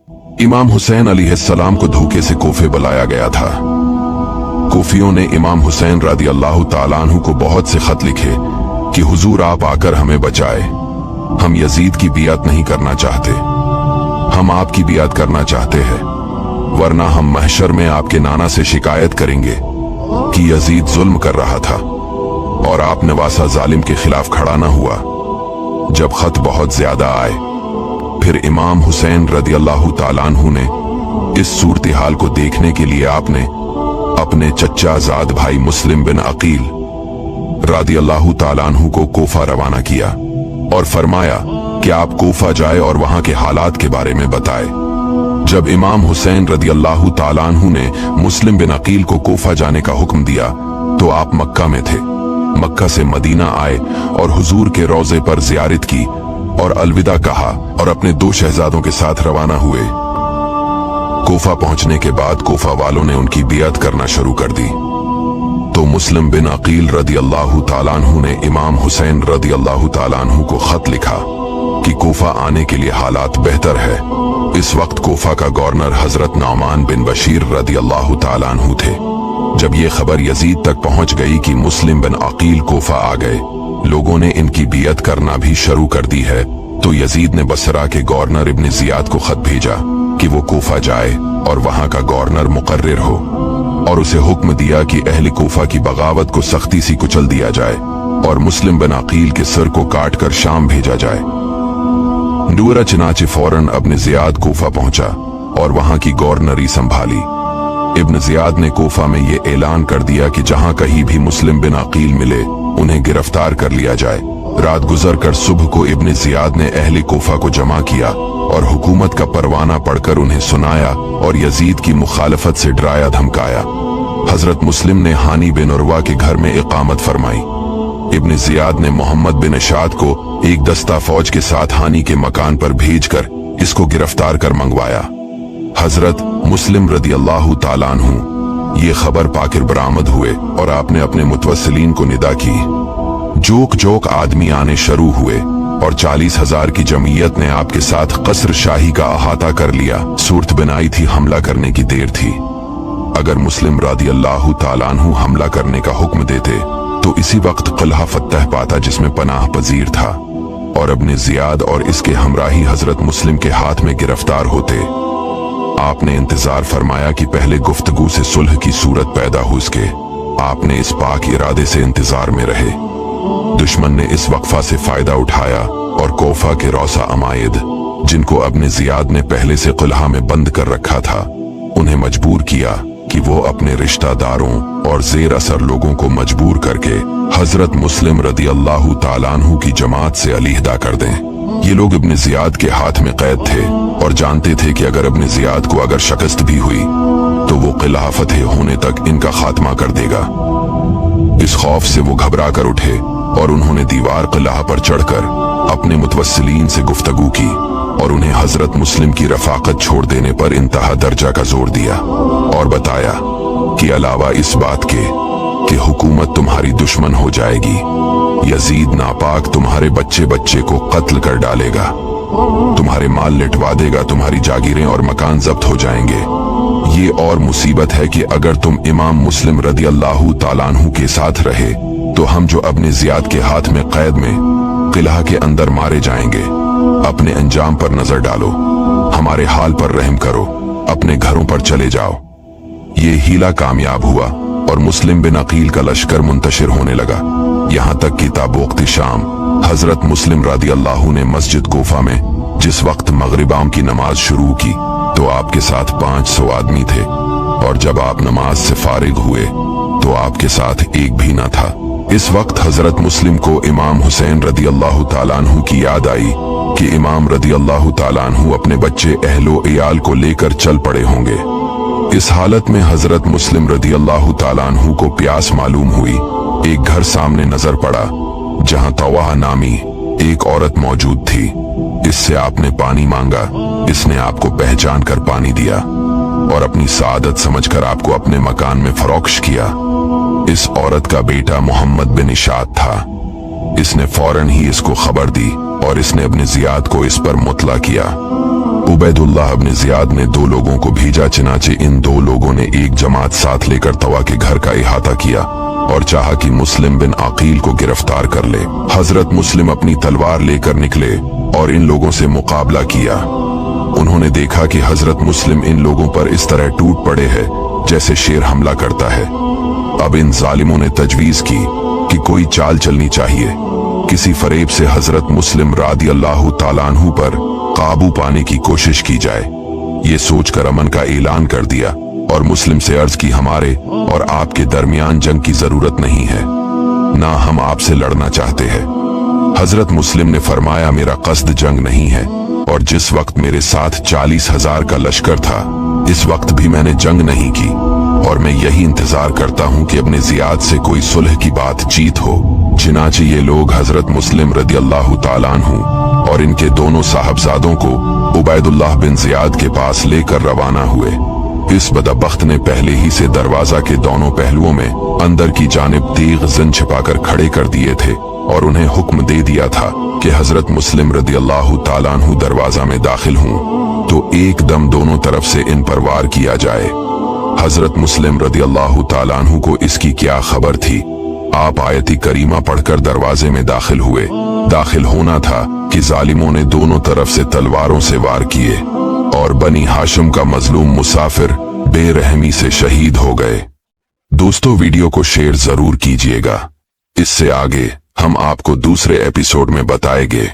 इमाम हुसैन अलैहिस्सलाम को धोखे से कोफे बुलाया गया था। कोफियों ने इमाम हुसैन रदी अल्लाह ताला अन्हु को बहुत से खत लिखे कि हुजूर आप आकर हमें बचाए, हम यजीद की बियात नहीं करना चाहते, हम आपकी बियात करना चाहते हैं, वरना हम महशर में आपके नाना से शिकायत करेंगे कि यजीद जुल्म कर रहा था और आप नवासा जालिम के खिलाफ खड़ा न हुआ। जब खत बहुत ज्यादा आए, फिर इमाम हुसैन रदी अल्लाह ताला अन्हु ने इस सूरत हाल को देखने के लिए आपने अपने चच्चा जाद भाई मुस्लिम बिन अकील रदी अल्लाह ताला अन्हु को कोफा रवाना किया और फरमाया कि आप कोफा जाए और वहां के हालात के बारे में बताए। जब इमाम हुसैन रदी अल्लाह ताला अन्हु ने मुस्लिम बिन अकील को कोफा जाने का हुक्म दिया तो आप मक्का में थे। मक्का से मदीना आए और हुजूर के रोजे पर जियारत की और अलविदा कहा और अपने 2 शहजादों के साथ रवाना हुए। कोफा पहुंचने के बाद कोफा वालों ने उनकी बियात करना शुरू कर दी तो मुस्लिम बिन अकील रदी अल्लाह ताला अन्हु ने इमाम हुसैन रदी अल्लाह ताला अन्हु को खत लिखा कि कोफा आने के लिए हालात बेहतर है। इस वक्त कोफा का गवर्नर हजरत नौमान बिन बशीर रदी अल्लाह ताला अन्हु थे। जब ये खबर यजीद तक पहुंच गई कि मुस्लिम बिन अकील कोफा आ गए, लोगों ने इनकी बियत करना भी शुरू कर दी है, तो यजीद ने बसरा के गवर्नर इब्न जियाद को खत भेजा कि वो कोफा जाए और वहां का गवर्नर मुकर्रिर हो, और उसे हुक्म दिया कि अहले कोफा की बगावत को सख्ती से कुचल दिया जाए और मुस्लिम बिन अकील के सिर को काट कर शाम भेजा जाए। नूरा चनाचे फौरन इब्न जियाद कोफा पहुंचा और वहां की गवर्नरी संभाली। इब्न जियाद ने कोफा में ये ऐलान कर दिया कि जहां कहीं भी मुस्लिम बिन अकील मिले उन्हें गिरफ्तार कर लिया जाए। रात गुजर कर सुबह को इब्न जियाद ने अहले कोफा को जमा किया और हुकूमत का परवाना पढ़कर उन्हें सुनाया और यजीद की मुखालफत से डराया धमकाया। हजरत मुस्लिम ने हानी बिन उर्वा के घर में इकामत फरमाई। इब्न जियाद ने मोहम्मद बिन इशाद को एक दस्ता फौज के साथ हानी के मकान पर भेजकर इसको गिरफ्तार कर मंगवाया। हजरत मुस्लिम रदी अल्लाह ताला अन्हु ये खबर पाकर बरामद हुए और आपने अपने मुतवस्सिलीन को निदा की। जोक जोक आदमी आने शुरू हुए और 40,000 की जमीयत ने आपके साथ कस्र शाही का अहाता कर लिया। सूरत बनाई थी हमला करने की देर थी। अगर मुस्लिम रदी अल्लाह ताला अन्हु हमला करने का हुक्म देते तो इसी वक्त किला फतह पाता जिसमें पनाह पजीर था, और इब्न जियाद और इसके हमराही हजरत मुस्लिम के हाथ में गिरफ्तार होते। आपने इंतजार फरमाया कि पहले गुफ्तगू से सुलह की सूरत पैदा हो सके। आपने इस पाक इरादे से इंतजार में रहे। दुश्मन ने इस वक्फा से फायदा उठाया और कोफा के रौसा अमायद, जिनको इब्न जियाद ने पहले से किला में बंद कर रखा था, उन्हें मजबूर किया कि वो अपने रिश्तेदारों और जेर असर लोगों को मजबूर करके हजरत मुस्लिम रदी अल्लाह ताला अन्हु की जमात से अलहदा कर दें। ये लोग इब्न जियाद के हाथ में कैद थे और जानते थे कि अगर इब्न जियाद को अगर शिकस्त भी हुई तो वो किला फतह होने तक इनका खात्मा कर देगा। इस खौफ से वो घबरा कर उठे और उन्होंने दीवार किला पर चढ़कर अपने मुतवस्सिलीन से गुफ्तगू की और उन्हें हजरत मुस्लिम की रफाकत छोड़ देने पर इंतहा दर्जा का जोर दिया और बताया कि अलावा इस बात के कि हुकूमत तुम्हारी दुश्मन हो जाएगी, यजीद नापाक तुम्हारे बच्चे बच्चे को कत्ल कर डालेगा, तुम्हारे माल लिटवा देगा, तुम्हारी जागीरें और मकान जब्त हो जाएंगे। ये और मुसीबत है कि अगर तुम इमाम मुस्लिम रदी अल्लाह ताला अन्हु के साथ रहे तो हम जो इब्न जियाद के हाथ में कैद में किला के अंदर मारे जाएंगे। अपने अंजाम पर नजर डालो, हमारे हाल पर रहम करो, अपने घरों पर चले जाओ। ये हीला कामयाब हुआ और मुस्लिम बिन अकील का लश्कर मुंतशिर होने लगा। यहाँ तक कि ताबोक्त शाम हजरत मुस्लिम रदी अल्लाह ने मस्जिद कोफा में जिस वक्त मगरिबाम की नमाज शुरू की तो आपके साथ 500 आदमी थे, और जब आप नमाज से फारिग हुए तो आपके साथ एक भी न था। इस वक्त हजरत मुस्लिम को इमाम हुसैन रदी अल्लाह ताला अन्हु की याद आई कि इमाम रदी अल्लाह ताला अन्हु अपने बच्चे अहलो इयाल को लेकर चल पड़े होंगे। इस हालत में हजरत मुस्लिम रदी अल्लाह ताला अन्हु को प्यास मालूम हुई। एक घर सामने नजर पड़ा जहां तवाह नामी एक औरत मौजूद थी। इससे आपने पानी मांगा। इसने आपको पहचान कर पानी दिया और अपनी सादत समझकर आपको अपने मकान में फरोख्त किया। इस औरत का बेटा मोहम्मद बिन इशाद था। इसने फौरन ही इसको खबर दी और इसने इब्न जियाद को इस पर मुतला किया उबैदुल्लाह इब्न ज़ियाद ने 2 लोगों को भेजा। चनाचे इन 2 लोगों ने एक जमात साथ लेकर तवा के घर का इहाता किया और चाहा कि मुस्लिम बिन अकील को गिरफ्तार कर ले। हजरत मुस्लिम अपनी तलवार लेकर निकले और इन लोगों से मुकाबला किया। उन्होंने देखा कि हजरत मुस्लिम इन लोगों पर इस तरह टूट पड़े हैं जैसे शेर हमला करता है। अब इन जालिमों ने तजवीज की कि कोई चाल चलनी चाहिए, किसी फरेब से हजरत मुस्लिम रादी अल्लाह ताला अन्हु पर काबू पाने की कोशिश की जाए। ये सोचकर अमन का ऐलान कर दिया और मुस्लिम से अर्ज की, हमारे और आपके दरमियान जंग की जरूरत नहीं है, ना हम आपसे लड़ना चाहते हैं। हजरत मुस्लिम ने फरमाया, मेरा कस्द जंग नहीं है और जिस वक्त मेरे साथ 40,000 का लश्कर था, इस वक्त भी मैंने जंग नहीं की और मैं यही इंतजार करता हूँ कि अपने ज़ियाद से कोई सुलह की बातचीत हो। चिनाचे ये लोग हजरत मुस्लिम रदी अल्लाह ताला अन्हु और इनके दोनों साहबजादों को उबैदुल्लाह बिन ज़ियाद के पास लेकर रवाना हुए। इस बदबख्त ने पहले ही से दरवाजा के दोनों पहलुओं में अंदर की जानिब तीग जिन छिपाकर खड़े कर दिए थे और उन्हें हुक्म दे दिया था कि हजरत मुस्लिम रदी अल्लाह ताला अन्हु दरवाजा में दाखिल हों तो एकदम दोनों तरफ से इन पर वार किया जाए। हजरत मुस्लिम रदी अल्लाह ताला अन्हु को इसकी क्या खबर थी। आप आयती करीमा पढ़कर दरवाजे में दाखिल हुए। दाखिल होना था कि जालिमों ने दोनों तरफ से तलवारों से वार किए और बनी हाशिम का मजलूम मुसाफिर बेरहमी से शहीद हो गए। दोस्तों, वीडियो को शेयर जरूर कीजिएगा। इससे आगे हम आपको दूसरे एपिसोड में बताएंगे